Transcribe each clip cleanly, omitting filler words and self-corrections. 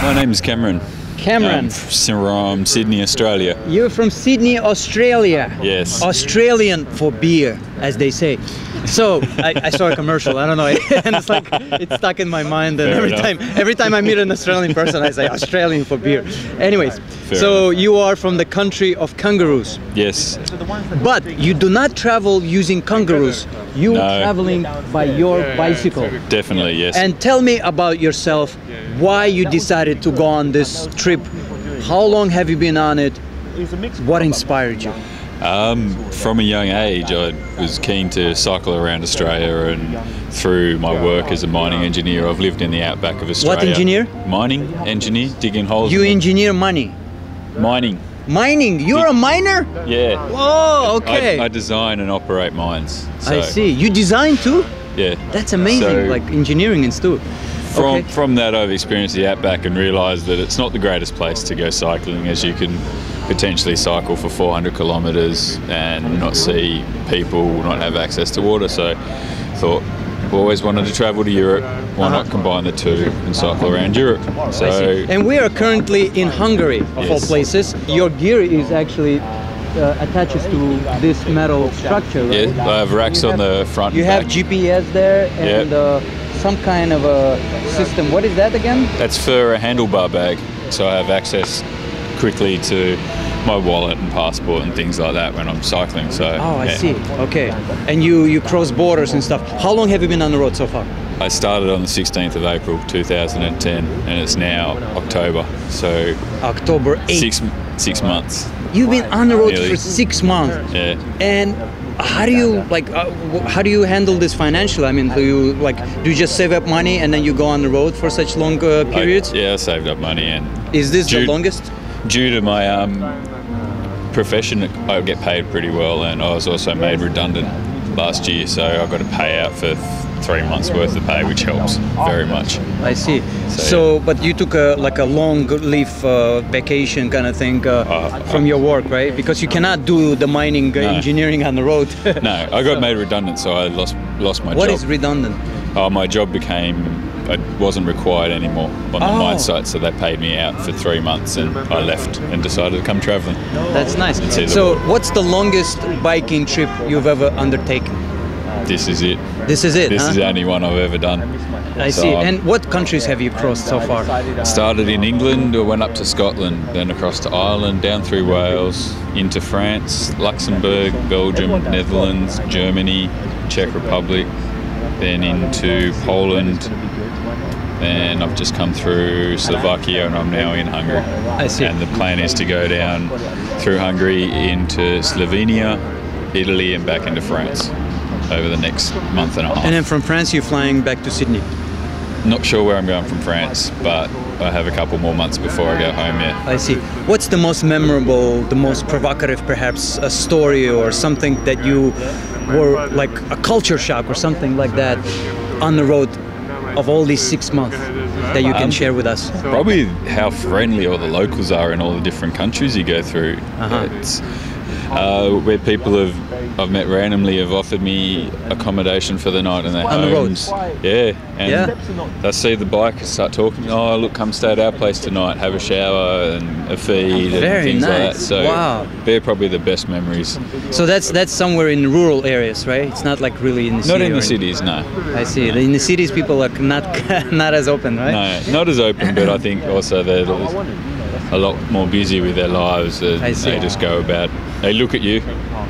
My name's Cameron. Cameron. From Sydney, Australia. You're from Sydney, Australia. Yes. Australian for beer, as they say. So I saw a commercial. I don't know, and it's like it's stuck in my mind. And every time I meet an Australian person, I say Australian for beer. Anyways, so you are from the country of kangaroos. Yes. But you do not travel using kangaroos. You are traveling by your bicycle. Definitely, yes. And tell me about yourself. Why you decided to go on this trip? How long have you been on it? What inspired you? From a young age, I was keen to cycle around Australia, and through my work as a mining engineer, I've lived in the outback of Australia. What engineer? Mining engineer, digging holes. You engineer money? Mining. Mining? You're a miner? Yeah. Whoa, okay. I design and operate mines. So. I see. You design too? Yeah. That's amazing, So, like engineering and stuff. From that, I've experienced the outback and realised that it's not the greatest place to go cycling, as you can potentially cycle for 400 kilometres and not see people, not have access to water. So thought, always wanted to travel to Europe. Why not combine the two and cycle around Europe? So, and we are currently in Hungary, of all places. Your gear is actually attaches to this metal structure, right? Yeah, I have racks on the front. You have GPS there and some kind of a system. What is that again? That's for a handlebar bag, so I have access quickly to my wallet and passport and things like that when I'm cycling. So I see. Okay. And you cross borders and stuff. How long have you been on the road so far? I started on the 16th of April 2010 and it's now October, so October 8th. 6 months. You've been on the road for 6 months. Yeah. And how do you how do you handle this financially? I mean, do you just save up money and then you go on the road for such long periods? I saved up money, and is this the longest? Due to my profession, I get paid pretty well, and I was also made redundant last year, so I got to pay out for 3 months worth of pay, which helps very much. I see. So but you took a long leave vacation kind of thing from your work, right? Because you cannot do the mining engineering on the road. No, I got made redundant, so I lost my job. What is redundant? My job I wasn't required anymore on the mine site, so they paid me out for 3 months, and I left and decided to come traveling. That's nice. So what's the longest biking trip you've ever undertaken? This is it. This is it, This is the only one I've ever done. I see. And what countries have you crossed so far? Started in England, I went up to Scotland, then across to Ireland, down through Wales, into France, Luxembourg, Belgium, Netherlands, Germany, Czech Republic, then into Poland, and I've just come through Slovakia, and I'm now in Hungary. I see. And the plan is to go down through Hungary into Slovenia, Italy, and back into France over the next month and a half. And then from France you're flying back to Sydney? Not sure where I'm going from France, but I have a couple more months before I go home, I see. What's the most memorable, the most provocative perhaps, a story or something that you were like a culture shock or something like that on the road of all these 6 months that you can share with us? Probably how friendly all the locals are in all the different countries you go through. It's where people I've met randomly have offered me accommodation for the night in their homes. Yeah, and I see the bikers start talking. Oh, look, come stay at our place tonight, have a shower and a feed and things like that. So they're probably the best memories. So that's somewhere in rural areas, right? It's not like really in the city. Not in the cities, no. I see. In the cities, people are not as open, right? No, not as open, but I think also they're a lot more busy with their lives. They just go about. They look at you,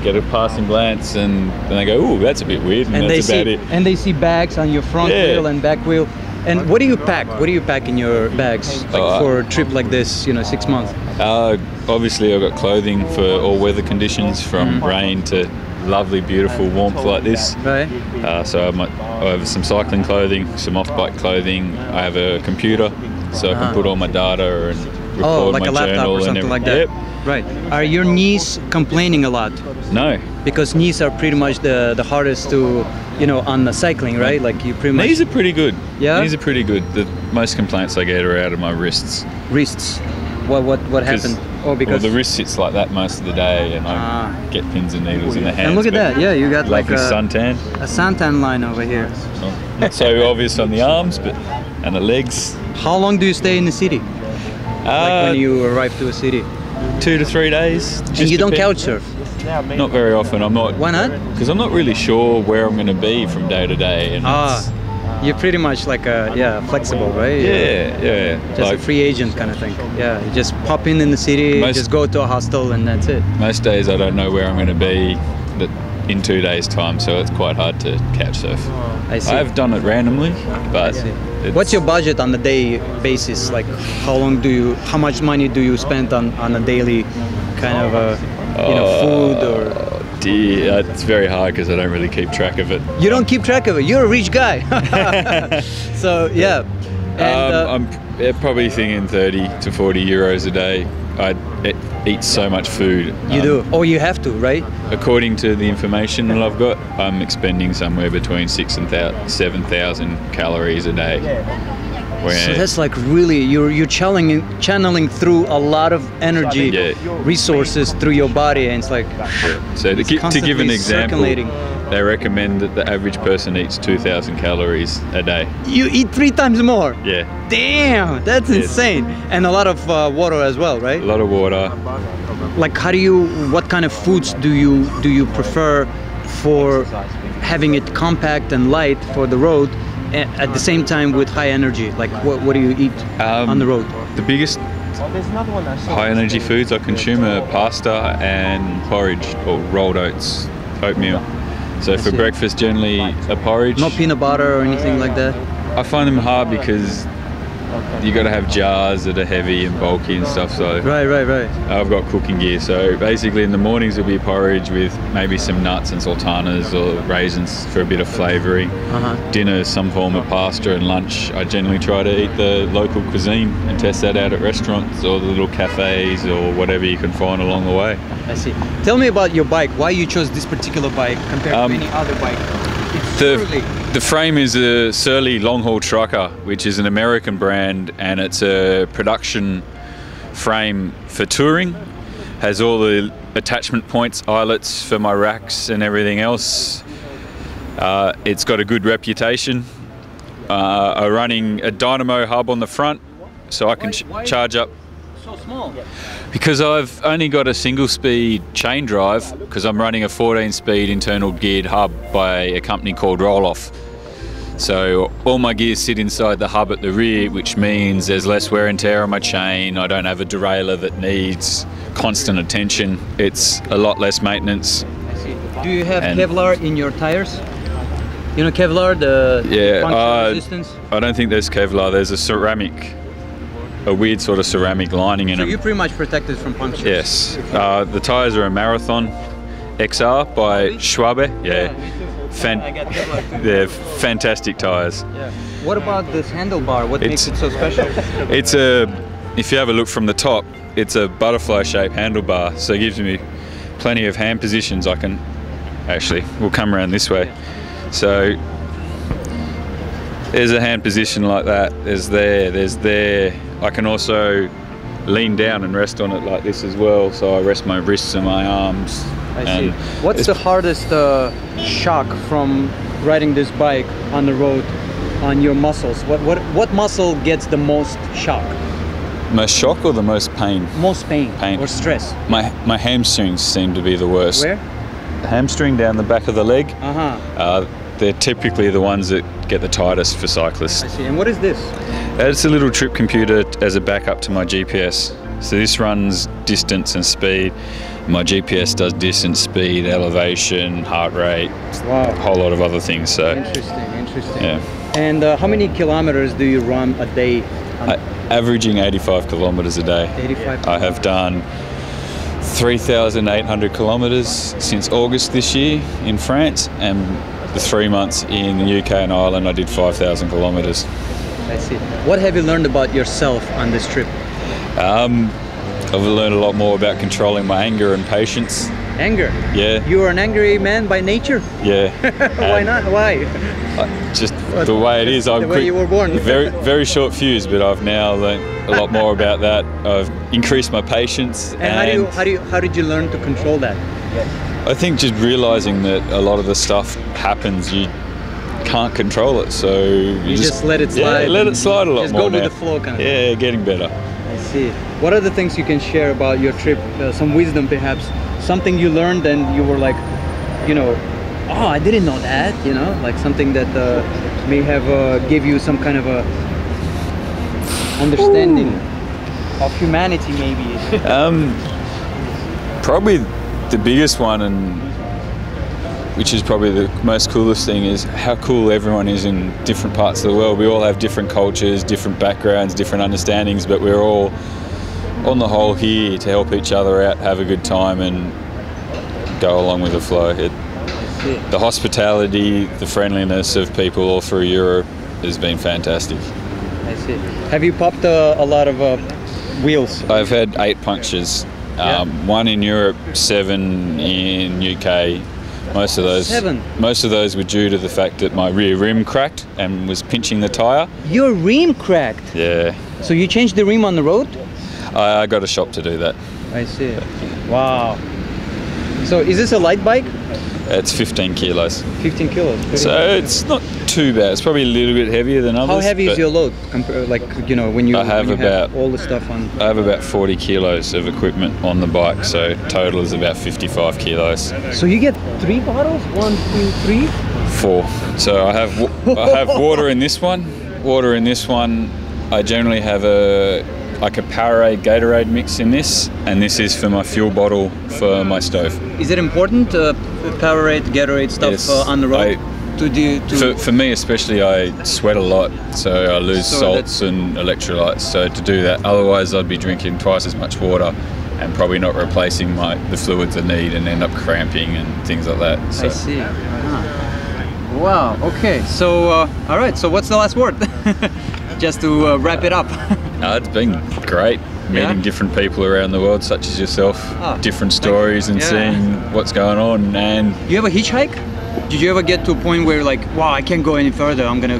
get a passing glance, and then they go, "Ooh, that's a bit weird," and that's about it. And they see bags on your front wheel and back wheel. And what do you pack? What do you pack in your bags for a trip like this? 6 months. Obviously, I've got clothing for all weather conditions, from rain to lovely, beautiful warmth like this. Right. So I have some cycling clothing, some off-bike clothing. I have a computer, so I can put all my data and record like my a laptop journal or something and like that. Yep. Right. Are your knees complaining a lot? No. Because knees are pretty much the hardest to, on the cycling, right? Like you pretty much. Knees are pretty good. Yeah. Knees are pretty good. The most complaints I get are out of my wrists. Wrists. What happened? Because the wrist sits like that most of the day, and I get pins and needles in the hands. And look at that. Yeah, you got like a suntan. A suntan line over here. Not so obvious on the arms, and the legs. How long do you stay in the city? Like when you arrive to a city? 2 to 3 days. And you don't couch surf? Not very often. I'm not. Why not? Because I'm not really sure where I'm going to be from day to day. And you're pretty much like flexible, right? Yeah. Just like a free agent kind of thing. Yeah, you just pop in the city, just go to a hostel, and that's it. Most days I don't know where I'm going to be in 2 days' time, so it's quite hard to couch surf. I see. I've done it randomly, but what's your budget on a day basis? Like, how much money do you spend on a daily kind of food or? Dear, it's very hard because I don't really keep track of it. You don't keep track of it. You're a rich guy. So yeah. And, I'm probably thinking 30 to 40 euros a day. I eat so much food. You do? Oh, you have to, right? According to the information that I've got, I'm expending somewhere between 6,000 and 7,000 calories a day. So that's like really, you're channeling through a lot of energy, resources through your body, and it's like. So to give an example, they recommend that the average person eats 2,000 calories a day. You eat 3 times more. Yeah. Damn, that's insane. And a lot of water as well, right? A lot of water. Like, what kind of foods do you prefer for having it compact and light for the road? At the same time with high energy, like what do you eat on the road? The biggest high energy foods I consume are pasta and porridge, or rolled oats, oatmeal. So for breakfast, generally a porridge. No peanut butter or anything like that? I find them hard because you got to have jars that are heavy and bulky and stuff. So right. I've got cooking gear. So basically, in the mornings it'll be porridge with maybe some nuts and sultanas or raisins for a bit of flavouring. Dinner, some form of pasta, and lunch I generally try to eat the local cuisine and test that out at restaurants or the little cafes or whatever you can find along the way. I see. Tell me about your bike. Why you chose this particular bike compared to any other bike? The frame is a Surly Long Haul Trucker, which is an American brand, and it's a production frame for touring. Has all the attachment points, eyelets for my racks and everything else. It's got a good reputation. I'm running a dynamo hub on the front, so I can charge up. So small. Because I've only got a single speed chain drive, because I'm running a 14-speed internal geared hub by a company called Roll-Off. So all my gears sit inside the hub at the rear, which means there's less wear and tear on my chain. I don't have a derailleur that needs constant attention. It's a lot less maintenance. I see. Do you have Kevlar in your tires? You know Kevlar, the puncture resistance? I don't think there's Kevlar. There's a weird sort of ceramic lining in them. So you're pretty much protected from punctures? Yes. The tyres are a Marathon XR by Schwabe. Yeah. They're fantastic tyres. Yeah. What about this handlebar? What makes it so special? If you have a look from the top, it's a butterfly shaped handlebar. So it gives me plenty of hand positions. We'll come around this way. So there's a hand position like that. There's there. I can also lean down and rest on it like this as well. So I rest my wrists and my arms. I see. What's the hardest shock from riding this bike on the road on your muscles? What muscle gets the most shock? Most shock or the most pain? Most pain. Or stress. My hamstrings seem to be the worst. Where? The hamstring down the back of the leg. They're typically the ones that get the tightest for cyclists. I see. And what is this? It's a little trip computer as a backup to my GPS. So this runs distance and speed. My GPS does distance, speed, elevation, heart rate, a whole lot of other things. So interesting. Yeah. And how many kilometers do you run a day? Averaging 85 kilometers a day. 85. I have done 3,800 kilometers since August this year in France, and the 3 months in the UK and Ireland I did 5,000 kilometers. I see. What have you learned about yourself on this trip? I've learned a lot more about controlling my anger and patience. Anger? Yeah. You are an angry man by nature? Yeah. Why not? Why? Just the way it is. The way you were born. very short fuse, but I've now learned a lot more about that. I've increased my patience. And how did you learn to control that? I think just realizing that a lot of the stuff happens, you can't control it, so you just let it slide. Yeah, let it slide a lot just more. Just go with the flow, kind of. Yeah, getting better. I see. see. What are the things you can share about your trip? Some wisdom, perhaps. Something you learned and you were like, you know, oh, I didn't know that, you know, like something that may have give you some kind of a understanding of humanity, maybe. Probably the biggest one, and which is probably the most coolest thing, is how cool everyone is in different parts of the world. We all have different cultures, different backgrounds, different understandings, but we're all on the whole here to help each other out, have a good time and go along with the flow. The hospitality, the friendliness of people all through Europe has been fantastic. I see. Have you popped a lot of wheels? I've had 8 punctures. 1 in Europe, 7 in UK. Most of those were due to the fact that my rear rim cracked and was pinching the tyre. Your rim cracked? Yeah. So you changed the rim on the road? I got a shop to do that. I see. Wow. So is this a light bike? It's 15 kilos. 15 kilos. So it's not too bad. It's probably a little bit heavier than others. How heavy is your load? Like, you know, when you have all the stuff on? I have about 40 kilos of equipment on the bike, so total is about 55 kilos. So you get 3 bottles? 1, 2, 3? 4. So I have water in this one. Water in this one. I generally have a Powerade Gatorade mix in this, and this is for my fuel bottle for my stove. Is it important, Powerade, Gatorade stuff on the road? For me especially, I sweat a lot, so I lose salts and electrolytes. So to do that, otherwise I'd be drinking twice as much water and probably not replacing the fluids I need and end up cramping and things like that. So. I see. Wow. Okay. So all right. So what's the last word? Just to wrap it up. It's been great meeting different people around the world, such as yourself, different stories, and seeing what's going on. And you ever hitchhike? Did you ever get to a point where you're like, wow, I can't go any further, I'm gonna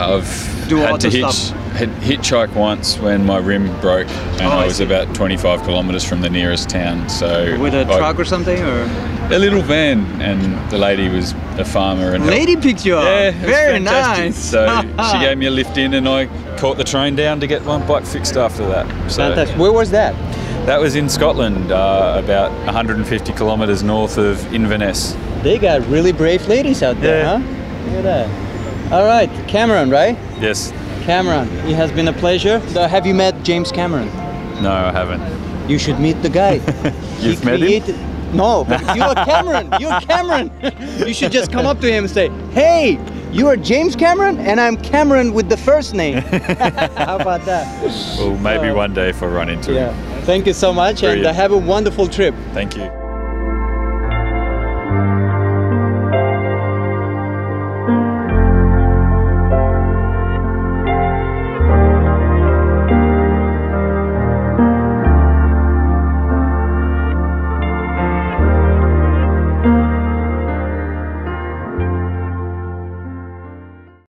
do all the stuff? Had hitchhike once when my rim broke, and I was about 25 kilometers from the nearest town. So with a truck or something, or a little van, and the lady was a farmer. And lady picked you up. Yeah, very nice. So she gave me a lift in, and I caught the train down to get my bike fixed after that. So, fantastic. Where was that? That was in Scotland, about 150 kilometers north of Inverness. They got really brave ladies out there, huh? Look at that. All right, Cameron, right? Yes. Cameron, it has been a pleasure. Have you met James Cameron? No, I haven't. You should meet the guy. You've met him? No, you're Cameron. You're Cameron. You should just come up to him and say, hey, you are James Cameron and I'm Cameron with the first name. How about that? Well, maybe one day if I run into him. Thank you so much. Brilliant. And have a wonderful trip. Thank you.